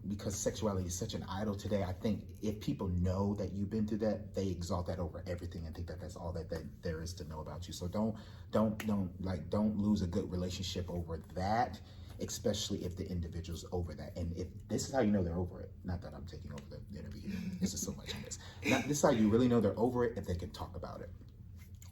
because sexuality is such an idol today, I think if people know that you've been through that, they exalt that over everything and think that that's all that there is to know about you. So don't lose a good relationship over that, especially if the individual's over that. And if this is how you know they're over it, not that I'm taking over the interview here. This is so much on this. This is how you really know they're over it, if they can talk about it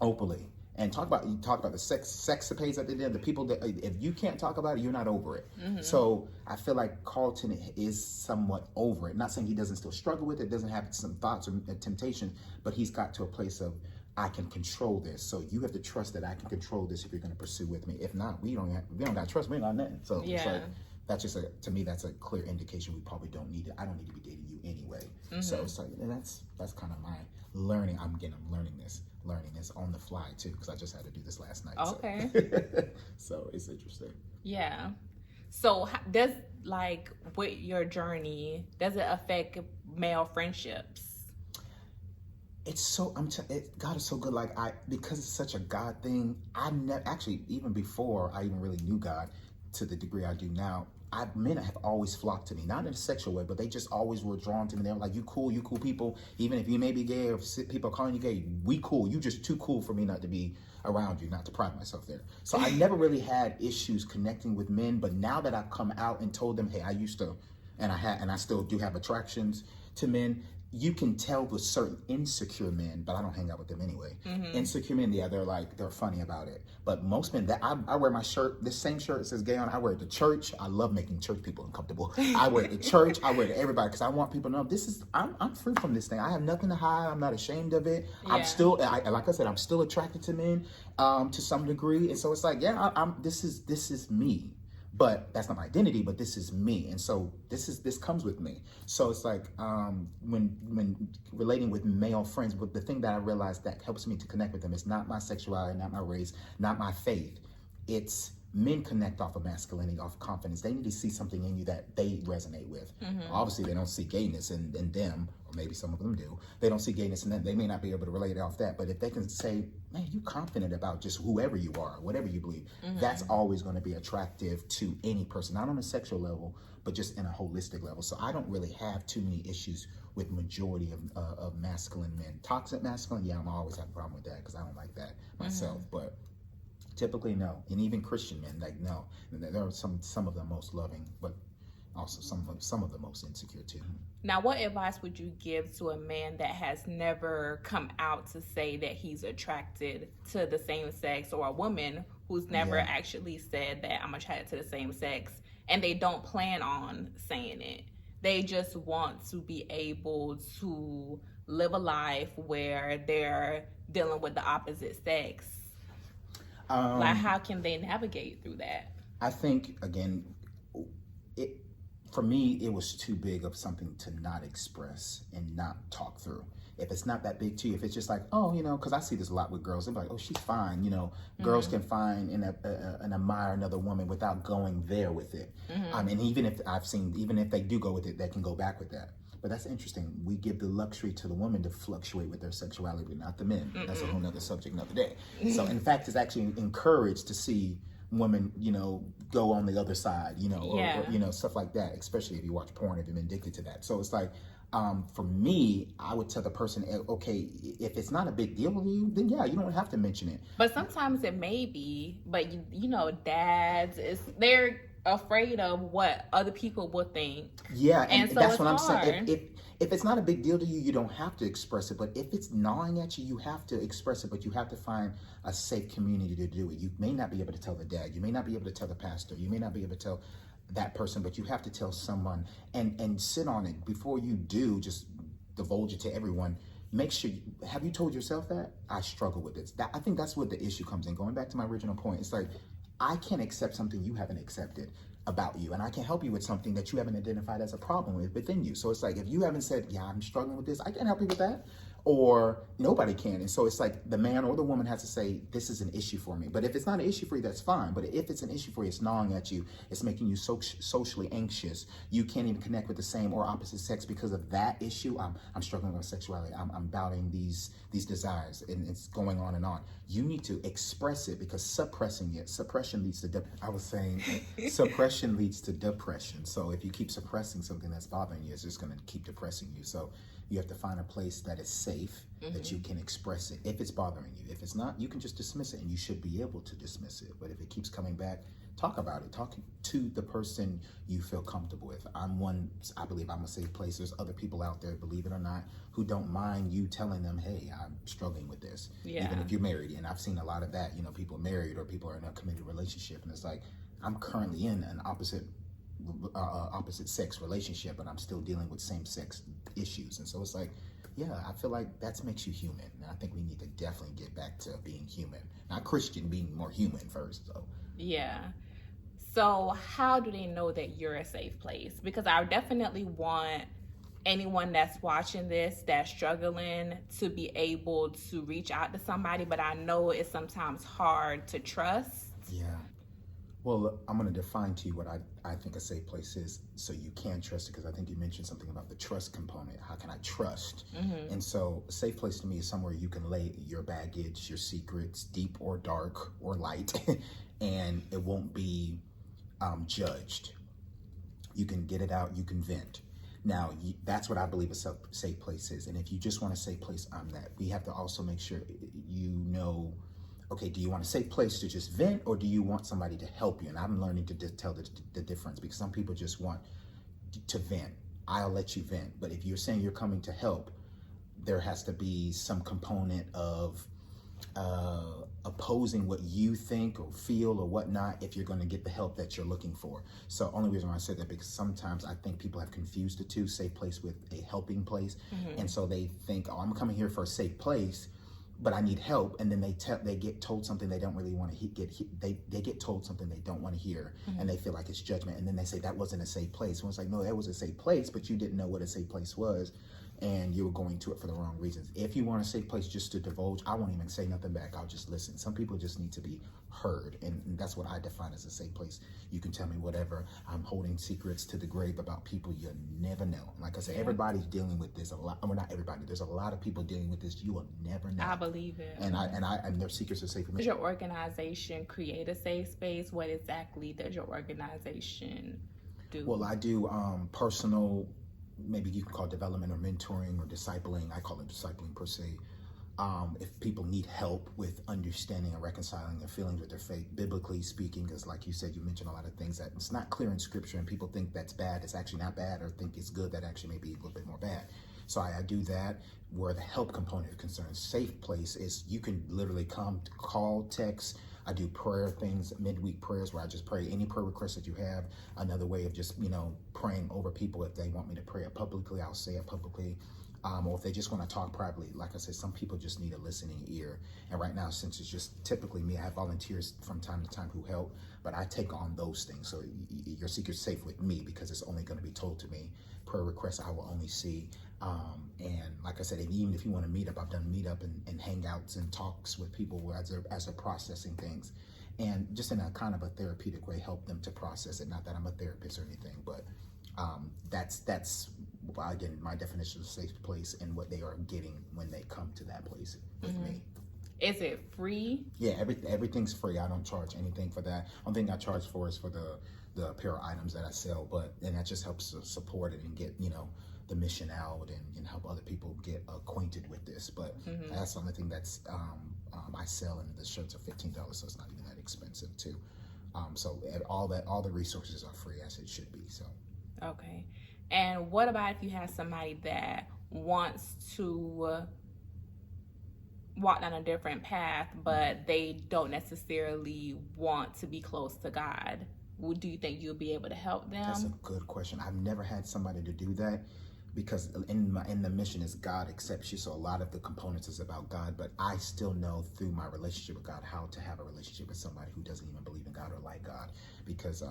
openly. And talk about the sexapades at the end, the people that, if you can't talk about it, you're not over it. So I feel like Carlton is somewhat over it. Not saying he doesn't still struggle with it, doesn't have some thoughts or temptation, but he's got to a place of, I can control this. So you have to trust that I can control this if you're going to pursue with me. If not, we don't got to trust. We ain't got nothing. So it's like, that's just to me, that's a clear indication we probably don't need it. I don't need to be dating you anyway. So it's like, and that's kind of my learning. I'm learning this on the fly too, because I just had to do this last night. Okay. So it's interesting. Yeah. So does, like, with your journey, does it affect male friendships? It's so, God is so good. Like because it's such a God thing, I never, actually, even before I even really knew God to the degree I do now, men have always flocked to me, not in a sexual way, but they just always were drawn to me. They were like, you cool people. Even if you may be gay or people are calling you gay, we cool. You just too cool for me not to be around you, not to pride myself there. So I never really had issues connecting with men. But now that I've come out and told them, hey, I used to, and I still do have attractions to men, you can tell with certain insecure men, but I don't hang out with them anyway. Insecure men, yeah, they're funny about it. But most men, that I wear my shirt, this same shirt that says gay on, I wear it to church. I love making church people uncomfortable. I wear it to church, I wear it to everybody, because I want people to know I'm free from this thing. I have nothing to hide. I'm not ashamed of it. Yeah. I'm still, like I said, I'm still attracted to men to some degree. And so it's like, yeah, this is me. But that's not my identity, but this is me. And so this comes with me. So it's like when relating with male friends, but the thing that I realized that helps me to connect with them is not my sexuality, not my race, not my faith. It's men connect off of masculinity, off of confidence. They need to see something in you that they resonate with. Obviously, they don't see gayness in them, or maybe some of them do. They don't see gayness in them. They may not be able to relate off that. But if they can say, man, you confident about just whoever you are, whatever you believe, that's always going to be attractive to any person, not on a sexual level, but just in a holistic level. So I don't really have too many issues with majority of masculine men. Toxic masculine, yeah, I'm always have a problem with that because I don't like that myself. But typically, no. And even Christian men, like, no. There are some of the most loving, but also some of the most insecure too. Now, what advice would you give to a man that has never come out to say that he's attracted to the same sex, or a woman who's never actually said that I'm attracted to the same sex, and they don't plan on saying it? They just want to be able to live a life where they're dealing with the opposite sex. Like, how can they navigate through that? I think, again, for me, it was too big of something to not express and not talk through. If it's not that big to you, if it's just like, oh, because I see this a lot with girls. They're like, oh, she's fine. Girls can find and admire another woman without going there with it. And even if they do go with it, they can go back with that. But that's interesting. We give the luxury to the woman to fluctuate with their sexuality, not the men. That's a whole nother subject another day. So in fact, it's actually encouraged to see women, go on the other side, or stuff like that, especially if you watch porn, if you've been addicted to that. So it's like, for me, I would tell the person, okay, if it's not a big deal to you, then yeah, you don't have to mention it. But sometimes it may be, but dads, they're afraid of what other people will think. Yeah, and so that's what I'm saying. If it's not a big deal to you, you don't have to express it. But if it's gnawing at you, you have to express it. But you have to find a safe community to do it. You may not be able to tell the dad. You may not be able to tell the pastor. You may not be able to tell that person, but you have to tell someone and sit on it before you do just divulge it to everyone. make sure, have you told yourself that? I struggle with this. I think that's what the issue comes in. Going back to my original point, it's like, I can't accept something you haven't accepted about you, and I can help you with something that you haven't identified as a problem within you. So it's like, if you haven't said, yeah, I'm struggling with this, I can't help you with that, or nobody can. And so it's like the man or the woman has to say, this is an issue for me. But if it's not an issue for you, that's fine. But if it's an issue for you, it's gnawing at you, it's making you socially anxious, you can't even connect with the same or opposite sex because of that issue. I'm struggling with sexuality, I'm battling these desires, and it's going on and on. You need to express it, because suppression leads to I was saying suppression leads to depression. So if you keep suppressing something that's bothering you, it's just going to keep depressing you. So you have to find a place that is safe, that you can express it if it's bothering you. If it's not, you can just dismiss it, and you should be able to dismiss it. But if it keeps coming back, talk about it. Talk to the person you feel comfortable with. I believe I'm a safe place. There's other people out there, believe it or not, who don't mind you telling them, hey, I'm struggling with this. Yeah. Even if you're married. And I've seen a lot of that, people married or people are in a committed relationship. And it's like, I'm currently in an opposite sex relationship, but I'm still dealing with same sex issues. And so it's like, yeah, I feel like that makes you human. And I think we need to definitely get back to being human, not Christian, being more human first. So yeah. So how do they know that you're a safe place? Because I definitely want anyone that's watching this, that's struggling, to be able to reach out to somebody, but I know it's sometimes hard to trust. Yeah. Well, I'm going to define to you what I think a safe place is, so you can trust it, because I think you mentioned something about the trust component. How can I trust? And so a safe place to me is somewhere you can lay your baggage, your secrets, deep or dark or light, and it won't be judged. You can get it out, you can vent. Now, that's what I believe a safe place is. And if you just want a safe place, I'm that. We have to also make sure okay, do you want a safe place to just vent, or do you want somebody to help you? And I'm learning to tell the difference, because some people just want to vent. I'll let you vent. But if you're saying you're coming to help, there has to be some component of opposing what you think or feel or whatnot if you're going to get the help that you're looking for. So only reason why I said that, because sometimes I think people have confused the two, safe place with a helping place. And so they think, oh, I'm coming here for a safe place, but I need help. And then they get told something they don't really want to they get told something they don't want to hear, and they feel like it's judgment. And then they say that wasn't a safe place. And it's like, no, that was a safe place, but you didn't know what a safe place was, and you were going to it for the wrong reasons. If you want a safe place just to divulge, I won't even say nothing back. I'll just listen. Some people just need to be heard, and that's what I define as a safe place. You can tell me whatever. I'm holding secrets to the grave about people you never know. Like I said, everybody's dealing with this a lot. Well, not everybody. There's a lot of people dealing with this. You will never know. I believe it. And their secrets are safe for me. Does your organization create a safe space? What exactly does your organization do? Well, I do personal, maybe you can call it development or mentoring or discipling. I call it discipling per se. If people need help with understanding and reconciling their feelings with their faith, biblically speaking, because like you said, you mentioned a lot of things that it's not clear in scripture, and people think that's bad, it's actually not bad, or think it's good, that actually may be a little bit more bad. So I do that. Where the help component is concerned, safe place is you can literally come, call, text. I do prayer things, midweek prayers, where I just pray any prayer request that you have. Another way of just, praying over people. If they want me to pray it publicly, I'll say it publicly. Or if they just want to talk privately, like I said, some people just need a listening ear. And right now, since it's just typically me, I have volunteers from time to time who help, but I take on those things. So your secret's safe with me, because it's only going to be told to me. Prayer requests I will only see. And like I said, and even if you want to meet up, I've done meetup and hangouts and talks with people as they're processing things. And just in a kind of a therapeutic way, help them to process it. Not that I'm a therapist or anything, but that's again, my definition of a safe place and what they are getting when they come to that place with me. Is it free? Yeah, everything's free. I don't charge anything for that. Only thing I charge for is for the apparel items that I sell, and that just helps to support it and get, the mission out and help other people get acquainted with this. But that's the only thing that's I sell, and the shirts are $15, so it's not even that expensive too. So all the resources are free, as it should be. So okay. And what about if you have somebody that wants to walk down a different path, but they don't necessarily want to be close to God? Do you think you'll be able to help them? That's a good question. I've never had somebody to do that. because in the mission is God accepts you. So a lot of the components is about God, but I still know through my relationship with God how to have a relationship with somebody who doesn't even believe in God or like God, because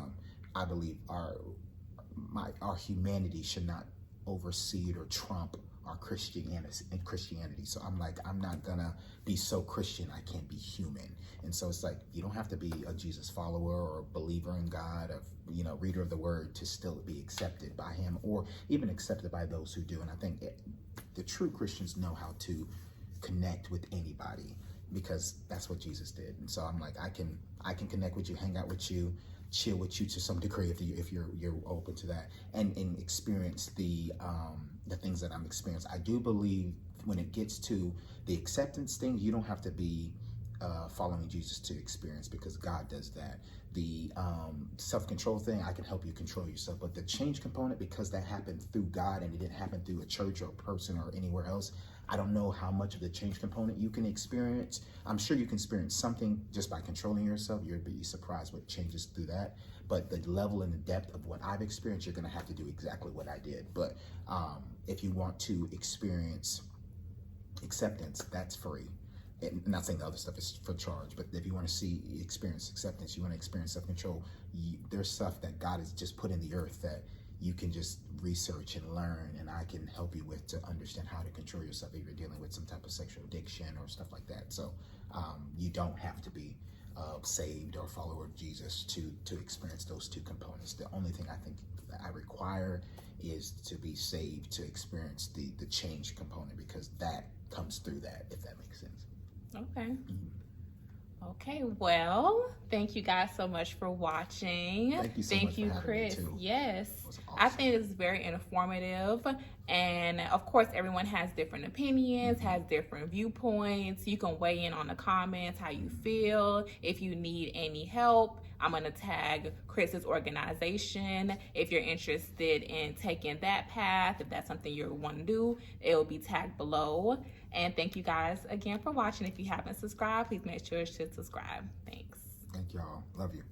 I believe our humanity should not oversee or trump our Christianity. So I'm like, I'm not gonna be so Christian I can't be human. And so it's like, you don't have to be a Jesus follower or a believer in God, or reader of the word, to still be accepted by him, or even accepted by those who do. And I think the true Christians know how to connect with anybody, because that's what Jesus did. And so I'm like, I can connect with you, hang out with you, chill with you to some degree if you're open to that, and experience the things that I'm experiencing. I do believe when it gets to the acceptance thing, you don't have to be following Jesus to experience, because God does that. The self-control thing, I can help you control yourself, but the change component, because that happened through God and it didn't happen through a church or a person or anywhere else, I don't know how much of the change component you can experience. I'm sure you can experience something just by controlling yourself. You'll be surprised what changes through that. But the level and the depth of what I've experienced, you're going to have to do exactly what I did. But if you want to experience acceptance, that's free. And I'm not saying the other stuff is for charge, but if you want to experience acceptance, you want to experience self-control, there's stuff that God has just put in the earth that you can just research and learn, and I can help you with, to understand how to control yourself if you're dealing with some type of sexual addiction or stuff like that. So you don't have to be saved or a follower of Jesus to experience those two components. The only thing I think that I require is to be saved to experience the change component, because that comes through that, if that makes sense. Okay. Okay, well, thank you guys so much for watching. Thank you so much for having Chris. me too. Yes. It was I awesome. think it's very informative. And of course, everyone has different opinions, has different viewpoints. You can weigh in on the comments how you feel. If you need any help, I'm going to tag Chris's organization. If you're interested in taking that path, if that's something you want to do, it will be tagged below. And thank you guys again for watching. If you haven't subscribed, please make sure to subscribe. Thanks. Thank y'all. Love you.